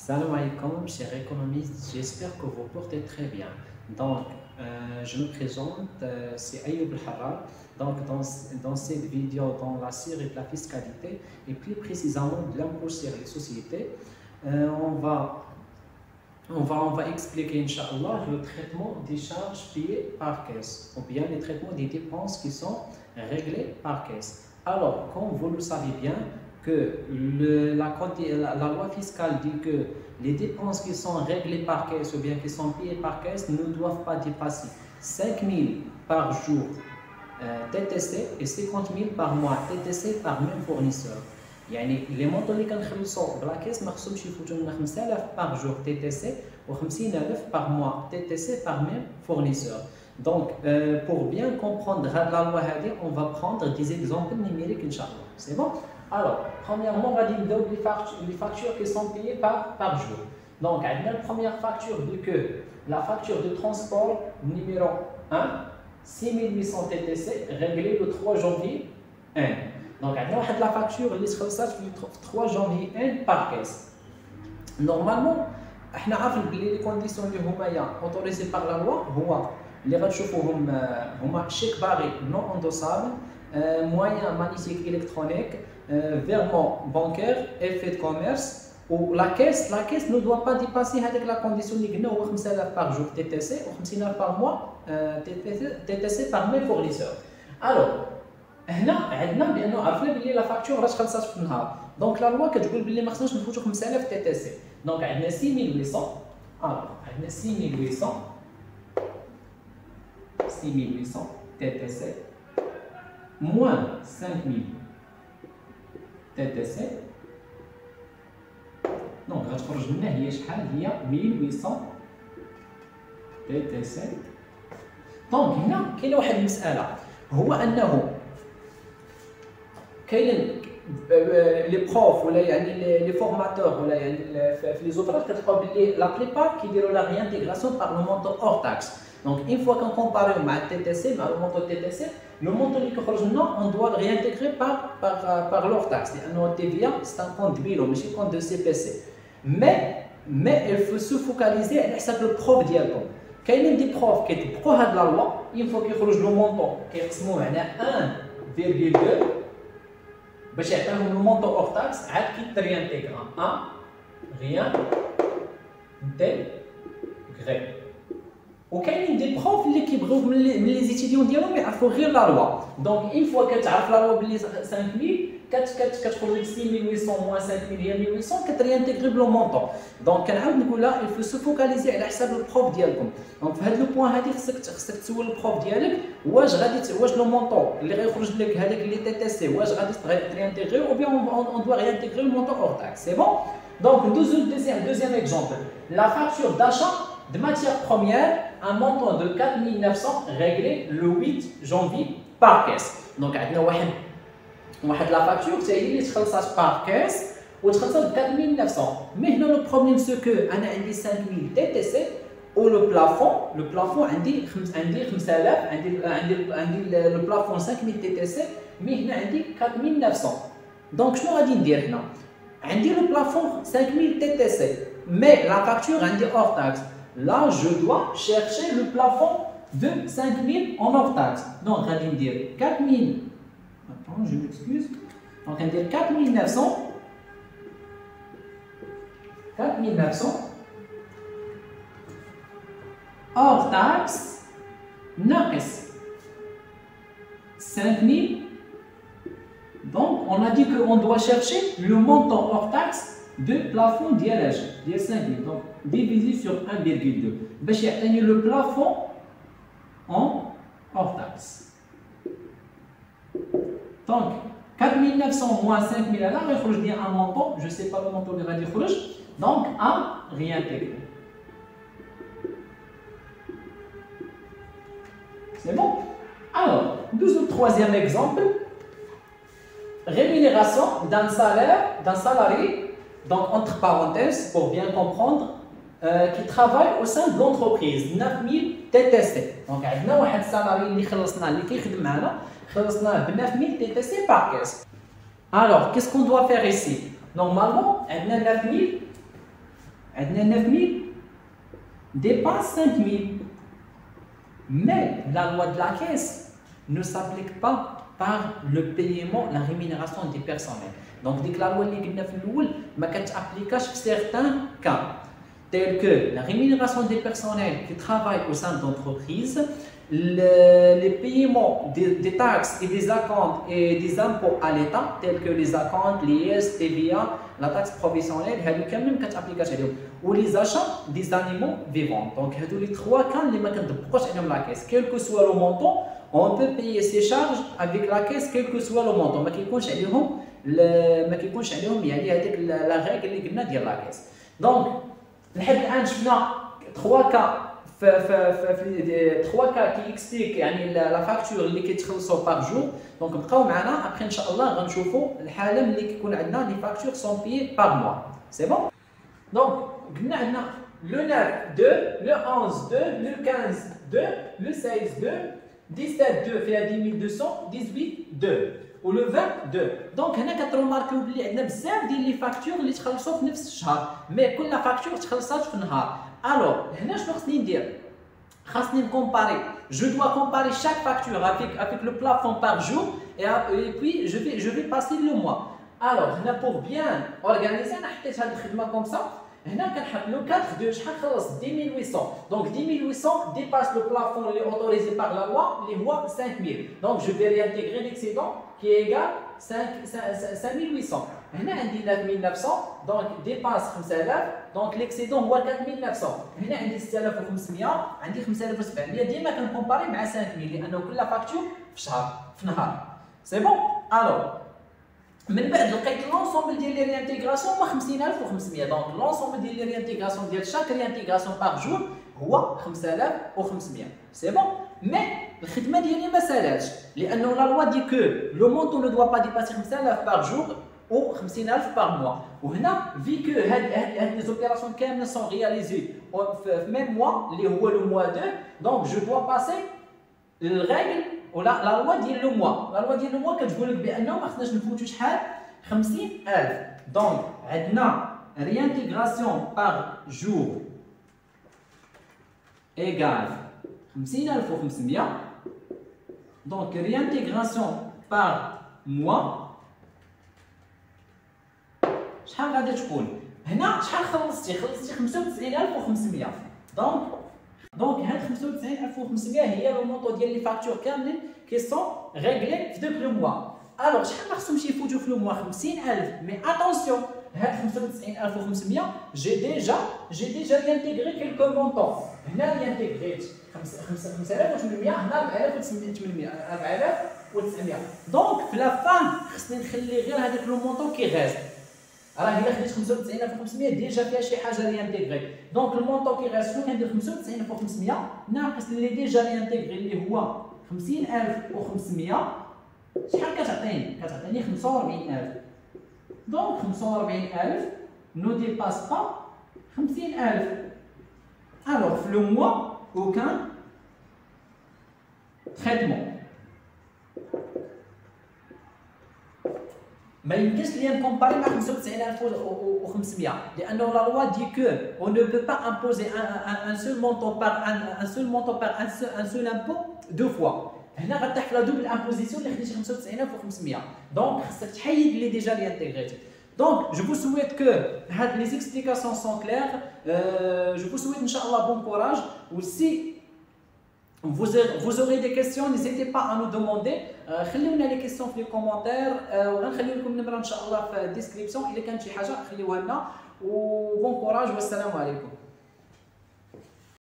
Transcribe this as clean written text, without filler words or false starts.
Salam alaikum, chers économistes, j'espère que vous portez très bien. Donc, je me présente, c'est Ayoub El-Harrar. Donc, dans cette vidéo, dans la série de la fiscalité, et plus précisément de l'impôt sur les sociétés, on va expliquer, Inch'Allah, le traitement des charges payées par caisse, ou bien le traitement des dépenses qui sont réglées par caisse. Alors, comme vous le savez bien, que la loi fiscale dit que les dépenses qui sont réglées par caisse ou bien qui sont payées par caisse ne doivent pas dépasser 5 000 par jour TTC et 50 000 par mois TTC par même fournisseur. يعني les montants اللي كنخلصوا بلا كيس ما خصهمش يفوتوا لنا 5000 par jour TTC ou 50000 par mois TTC par même fournisseur. Donc, pour bien comprendre la loi, on va prendre des exemples numériques, Inch'Allah. C'est bon? Alors, premièrement, on va dire les factures qui sont payées par jour. Donc, la première facture la facture de transport numéro 1, 6800 TTC, réglée le 3 janvier 1. Donc, la facture qui est 3 janvier 1 par caisse. Normalement, on a les conditions qui sont autorisées par la loi. اللي غتشوفوهم هما شيك باري نون اندوسابل موyen magnétique électronique virement bancaire effet de commerce ou la caisse ne doit pas dépasser هذيك la condition اللي قلنا هو 5000 par jour TTC ou 50000 par mois TTC par mes fournisseurs. Alors هنا عندنا بانه عرفنا بلي لا فاكتور راش خلصات في النهار دونك لا لوا كتقول بلي ما خصناش نفوتوا 5000 TTC دونك عندنا 6800 عندنا 6800 TTC moins 5000 TTC دونك غتخرج لنا هي شحال هي 1800 TTC. دونك هنا كاينه واحد المساله هو انه كاين لي بروف ولا يعني لي فورماتور ولا يعني في لي زوفراج كتلقاو بلي لا بليبار كيديروا لا ريانتيغراسيون بار لو مونطون اور تاكس. Donc, une fois qu'on compare avec le TTC, le montant TTC, le montant qui est on doit le réintégrer par leur taxe. Le TVA, c'est un compte de bilan, mais c'est un compte de CPC. Mais il faut se focaliser sur le prof d'IALCOM. Quand il y a des profs qui sont pro de la loi, une fois qu'ils sortent le montant, qui est 1,2, باش يعطيهم le montant hors taxe, عاد كي réintégrer. Rien intégré. وكاينين دي بروف اللي كيبغيو من لي زيتيديون ديالهم يعرفوا غير لا لوا دونك اون فوا كتعرف لا لوا بلي 5000 كتخرج لك 6800 موان 5000 هي 1800 كتريانتيغري بلو مونطون دونك كنعاود نقول لها il faut se focaliser على حساب البروف ديالكم دونك في هذا لو بوين هذه خصك تسول البروف ديالك واش لو مونطون اللي غيخرج لك هذاك اللي تي تي سي واش غادي تريانتيغري او بيان اون دوا ريانتيغري لو مونطون اور تاكس سي بون دونك ندوزو deuxième exemple la facture d'achat de matières premières, un montant de 4900 réglé le 8 janvier par caisse. Donc, on a la facture qui est par caisse ou 4900. Mais le problème c'est que on a 5000 TTC ou le plafond on dit 5000 le plafond 5000 TTC mais on a 4900. Donc, je vais dire là, on dit le plafond 5000 TTC mais la facture on dit hors taxe. Là, je dois chercher le plafond de 5000 en hors taxe. Donc, on va dire 4000. Attends, je m'excuse. Donc, on va dire 4900. 4900. Hors taxe. NACS. 5000. Donc, on a dit qu'on doit chercher le montant hors taxe de plafond d'ILH, de 5000, donc divisé sur 1,2. باش يعطيني le plafond en hors taxe. Donc 4900 moins 5000 là, غيخرج لي un montant, je sais pas le montant اللي غادي يخرج, donc à réintégrer. C'est bon? Alors, le troisième exemple, rémunération d'un salarié. Donc, entre parenthèses, pour bien comprendre, qui travaille au sein de l'entreprise, 9000 TTC. Donc, il y a un salarié qui خلصناه ب 9000 TTC par caisse. Alors, qu'est-ce qu'on doit faire ici? Normalement, on a 9000 عندنا 9000 dépasse 5000. Mais la loi de la caisse ne s'applique pas par le paiement, la rémunération des personnels. Donc, dès que la loi qui est appliquée dans certains cas, tels que la rémunération des personnels qui travaillent au sein d'entreprises, les paiements des taxes et des acomptes et des impôts à l'État, tels que les acomptes, l'IS, TVA, la taxe professionnelle, ou les achats des animaux vivants. Donc, les trois cas, la caisse. Quel que soit le montant, on peut payer ses charges avec la caisse, quel que soit le montant. Mais la règle اللي قلنا ديال la caisse. Donc, لحد الآن شفنا trois cas. Trois cas qui expliquent la facture اللي كيتخلصوا par jour. Donc بقاو معنا après ان شاء الله غنشوفوا الحاله ملي كيكون عندنا les factures sont payées par mois. C'est bon? Donc قلنا عندنا le 9 2, le 11 2, le 15 2, le 16 2, 17 2 فيها 10200, 18 2 و le 22. Donc هنا كتروماركيو بلي عندنا بزاف ديال لي فاكتور اللي تخلصوا في نفس الشهر، مي كل فاكتور تخلصات في نهار. Alors, هنا شنو خصني ندير؟ خاصني نكومباري. Je dois comparer chaque facture avec le plafond par jour et puis je vais passer le mois. Alors, هنا pour bien organiser انا حطيت هذه الخدمه comme ça. هنا كنحط le 4 2 شحال خلص 10800. Donc 10800 dépasse le plafond autorisé par la loi, les mois 5000. Donc je vais réintégrer l'excédent qui est égal 5800. هنا عندي 9900 donc dépasse 5000 donc l'excédent هو 4900. هنا عندي 6500 عندي 5700. ديما كنكومباري مع 5000 لانه كل فاكتور في شهر في نهار. سي بون. الو من بعد لقيت لونسومبل ديال لي ريانتيغراسيون هما 50500. دونك لونسومبل ديال لي ريانتيغراسيون ديال شاك ريانتيغراسيون باغ جور هو 5500. سي بون. مي الخدمه ديالي ما سالاتش لانه لا لوا دي كو لو مونطون نو دوا با ديباسي 5000 باغ جور ou 50000 par mois. وهنا vu que هاد les opérations كاملة sont réalisées في même mois اللي هو le mois 2, donc je dois passer الرègle ولا la loi ديال le mois. La loi ديال le mois كتقول لك بأنه ما خصناش نفوتو شحال 50000. donc عندنا réintégration par jour égale 50500. donc réintégration par mois شحال غادي تكون؟ هنا شحال خلصتي 95500. دونك هاد 95500 هي لو مونطون ديال لي فاكتور كاملين كي سون ريغلي في دوك لو موا. الوغ شحال ما خصهمش يفوتوا في لو موا 50000. مي اتونسيون هاد 95500 جي ديجا ريانتيغري كيلكو مونطون. هنا ريانتيغريت 5800 هنا 4900. دونك في لا فان خصني نخلي غير هذاك لو مونطون كي غاست. راه الا خديت 95500 ديجا فيها شي حاجه ريانتيغري. دونك المونطون كي غاست شنو كندير 95500 ناقص اللي ديجا ريانتيغري اللي هو 50500. شحال كتعطيني؟ كتعطيني 45000. دونك 45000 نو ديباس با 50000. الوغ في لو موا اوكان تريتمون. ما يمكنش ليا نكومباري مع 95500 لانه لا لوا دي كو on ne peut pas imposer un seul montant par un seul impôt deux fois. هنا غتحت لا دوبل امبوزيسيون اللي خديتي 95500. دونك خصك تحيد اللي ديجا ريانتيغريتي. Donc, je vous souhaite que les explications sont claires. Je vous souhaite, Inch'Allah, bon courage. Ou si vous aurez des questions, n'hésitez pas à nous demander. خليونا les questions في les commentaires. وغنخلي لكم النمرة إن شاء الله في الديسكريبسيون. إذا كانت شي حاجة خليوها لنا. و bon courage والسلام عليكم.